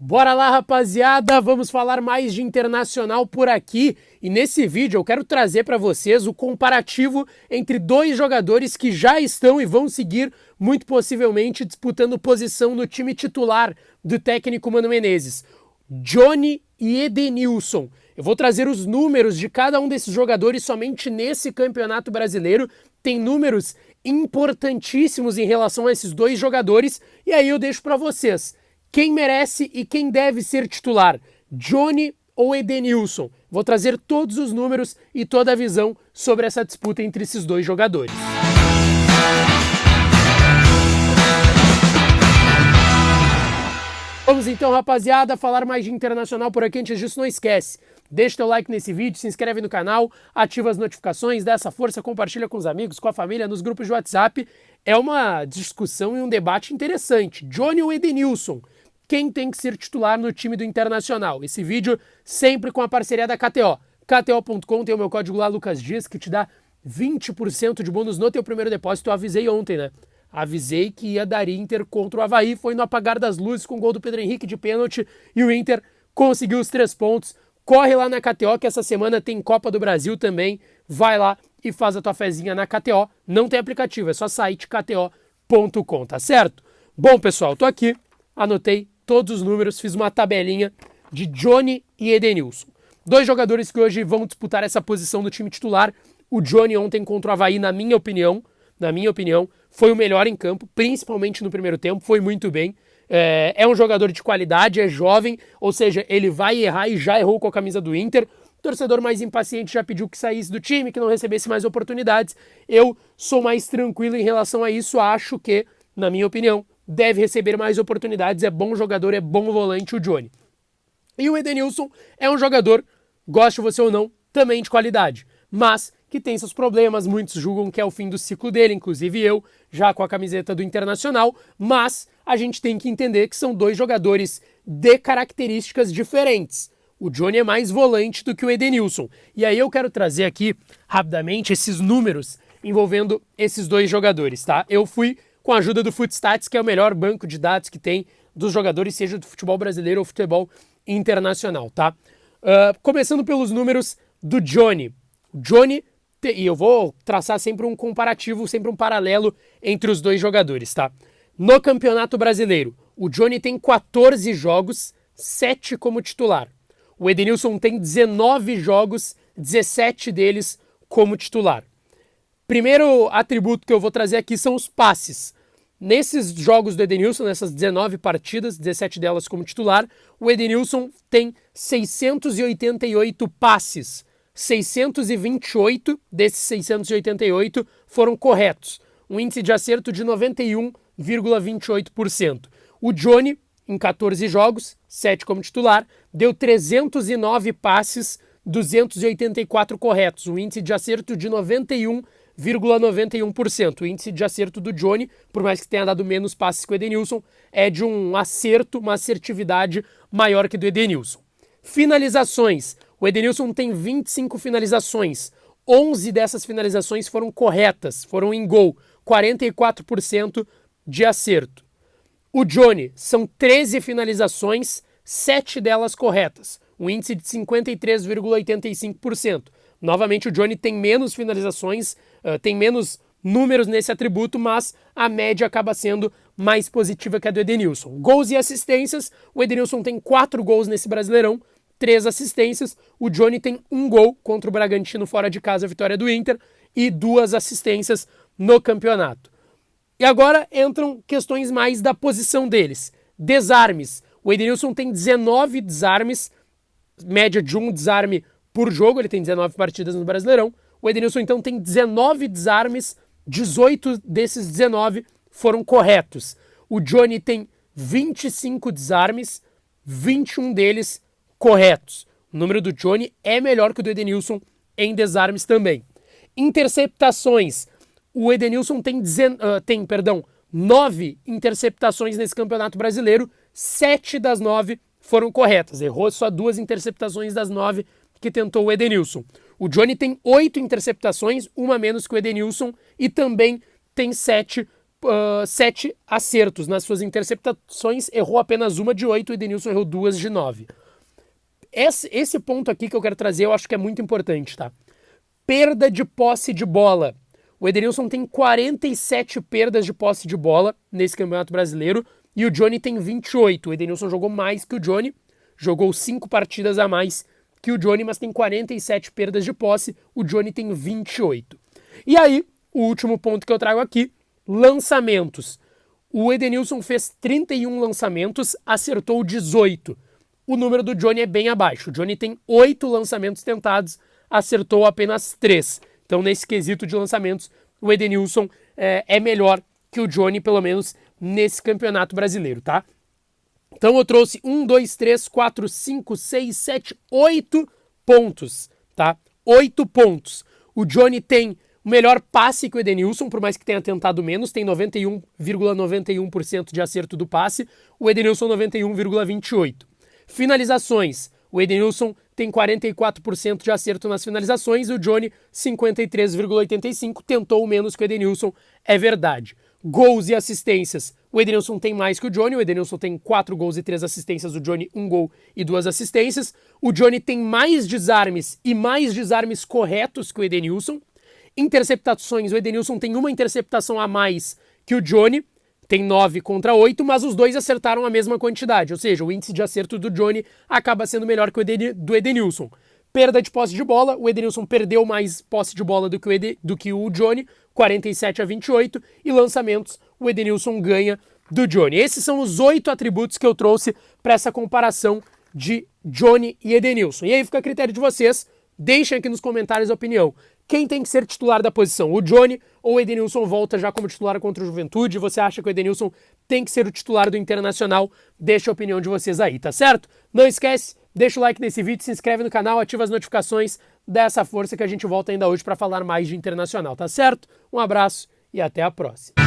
Bora lá, rapaziada, vamos falar mais de internacional por aqui e nesse vídeo eu quero trazer para vocês o comparativo entre dois jogadores que já estão e vão seguir muito possivelmente disputando posição no time titular do técnico Mano Menezes, Johnny e Edenilson. Eu vou trazer os números de cada um desses jogadores somente nesse campeonato brasileiro, tem números importantíssimos em relação a esses dois jogadores e aí eu deixo para vocês. Quem merece e quem deve ser titular, Johnny ou Edenilson? Vou trazer todos os números e toda a visão sobre essa disputa entre esses dois jogadores. Vamos então, rapaziada, falar mais de internacional por aqui. Antes disso, não esquece, deixa teu like nesse vídeo, se inscreve no canal, ativa as notificações, dá essa força, compartilha com os amigos, com a família, nos grupos de WhatsApp. É uma discussão e um debate interessante. Johnny ou Edenilson? Quem tem que ser titular no time do Internacional? Esse vídeo sempre com a parceria da KTO. KTO.com tem o meu código lá, Lucas Dias, que te dá 20% de bônus no teu primeiro depósito. Eu avisei ontem, né? Avisei que ia dar Inter contra o Avaí. Foi no apagar das luzes com o gol do Pedro Henrique de pênalti e o Inter conseguiu os 3 pontos. Corre lá na KTO que essa semana tem Copa do Brasil também. Vai lá e faz a tua fezinha na KTO. Não tem aplicativo, é só site kto.com, tá certo? Bom, pessoal, tô aqui, anotei todos os números, fiz uma tabelinha de Johnny e Edenilson. Dois jogadores que hoje vão disputar essa posição do time titular. O Johnny ontem contra o Avaí, na minha opinião, foi o melhor em campo, principalmente no primeiro tempo, foi muito bem. É um jogador de qualidade, é jovem, ou seja, ele vai errar e já errou com a camisa do Inter. O torcedor mais impaciente já pediu que saísse do time, que não recebesse mais oportunidades. Eu sou mais tranquilo em relação a isso, acho que, na minha opinião, deve receber mais oportunidades, é bom jogador, é bom volante o Johnny. E o Edenilson é um jogador, goste você ou não, também de qualidade, mas que tem seus problemas, muitos julgam que é o fim do ciclo dele, inclusive eu, já com a camiseta do Internacional, mas a gente tem que entender que são dois jogadores de características diferentes. O Johnny é mais volante do que o Edenilson. E aí eu quero trazer aqui, rapidamente, esses números envolvendo esses dois jogadores, tá? Eu fui com a ajuda do Footstats, que é o melhor banco de dados que tem dos jogadores, seja do futebol brasileiro ou futebol internacional, tá? Começando pelos números do Johnny. Johnny, e eu vou traçar sempre um comparativo, sempre um paralelo entre os dois jogadores, tá? No Campeonato Brasileiro, o Johnny tem 14 jogos, 7 como titular. O Edenilson tem 19 jogos, 17 deles como titular. Primeiro atributo que eu vou trazer aqui são os passes. Nesses jogos do Edenilson, nessas 19 partidas, 17 delas como titular, o Edenilson tem 688 passes. 628 desses 688 foram corretos. Um índice de acerto de 91,28%. O Johnny, em 14 jogos, 7 como titular, deu 309 passes, 284 corretos. Um índice de acerto de 91,91%. O índice de acerto do Johnny, por mais que tenha dado menos passes que o Edenilson, é de um acerto, uma assertividade maior que do Edenilson. Finalizações. O Edenilson tem 25 finalizações. 11 dessas finalizações foram corretas, foram em gol. 44% de acerto. O Johnny são 13 finalizações, 7 delas corretas. Um índice de 53,85%. Novamente, o Johnny tem menos finalizações, tem menos números nesse atributo, mas a média acaba sendo mais positiva que a do Edenilson. Gols e assistências, o Edenilson tem 4 gols nesse Brasileirão, 3 assistências, o Johnny tem 1 gol contra o Bragantino fora de casa, a vitória do Inter, e 2 assistências no campeonato. E agora entram questões mais da posição deles. Desarmes, o Edenilson tem 19 desarmes, média de 1 desarme por jogo, ele tem 19 partidas no Brasileirão. O Edenilson então tem 19 desarmes, 18 desses 19 foram corretos. O Johnny tem 25 desarmes, 21 deles corretos. O número do Johnny é melhor que o do Edenilson em desarmes também. Interceptações. O Edenilson tem 9 interceptações nesse Campeonato Brasileiro, 7 das 9 foram corretas. Errou só 2 interceptações das 9 que tentou o Edenilson. O Johnny tem 8 interceptações, uma menos que o Edenilson, e também tem 7 7 acertos nas suas interceptações, errou apenas uma de 8, o Edenilson errou 2 de 9. Esse ponto aqui que eu quero trazer eu acho que é muito importante, tá? Perda de posse de bola. O Edenilson tem 47 perdas de posse de bola nesse Campeonato Brasileiro e o Johnny tem 28. O Edenilson jogou mais que o Johnny, jogou 5 partidas a mais que o Johnny, mas tem 47 perdas de posse, o Johnny tem 28. E aí, o último ponto que eu trago aqui, lançamentos. O Edenilson fez 31 lançamentos, acertou 18. O número do Johnny é bem abaixo. O Johnny tem 8 lançamentos tentados, acertou apenas 3. Então, nesse quesito de lançamentos, o Edenilson é melhor que o Johnny, pelo menos nesse Campeonato Brasileiro, tá? Então, eu trouxe 1, 2, 3, 4, 5, 6, 7, 8 pontos, tá? 8 pontos. O Johnny tem o melhor passe que o Edenilson, por mais que tenha tentado menos, tem 91,91% de acerto do passe, o Edenilson 91,28%. Finalizações, o Edenilson tem 44% de acerto nas finalizações, o Johnny 53,85%, tentou menos que o Edenilson, é verdade. Gols e assistências, o Edenilson tem mais que o Johnny, o Edenilson tem 4 gols e 3 assistências, o Johnny 1 gol e 2 assistências, o Johnny tem mais desarmes e mais desarmes corretos que o Edenilson. Interceptações, o Edenilson tem uma interceptação a mais que o Johnny, tem 9 contra 8, mas os dois acertaram a mesma quantidade, ou seja, o índice de acerto do Johnny acaba sendo melhor que o do Edenilson. Perda de posse de bola, o Edenilson perdeu mais posse de bola do que o Johnny, 47-28, e lançamentos, o Edenilson ganha do Johnny. Esses são os 8 atributos que eu trouxe para essa comparação de Johnny e Edenilson. E aí fica a critério de vocês, deixem aqui nos comentários a opinião. Quem tem que ser titular da posição? O Johnny ou o Edenilson volta já como titular contra o Juventude? Você acha que o Edenilson tem que ser o titular do Internacional? Deixa a opinião de vocês aí, tá certo? Não esquece, deixa o like nesse vídeo, se inscreve no canal, ativa as notificações, dá essa força que a gente volta ainda hoje para falar mais de Internacional, tá certo? Um abraço e até a próxima.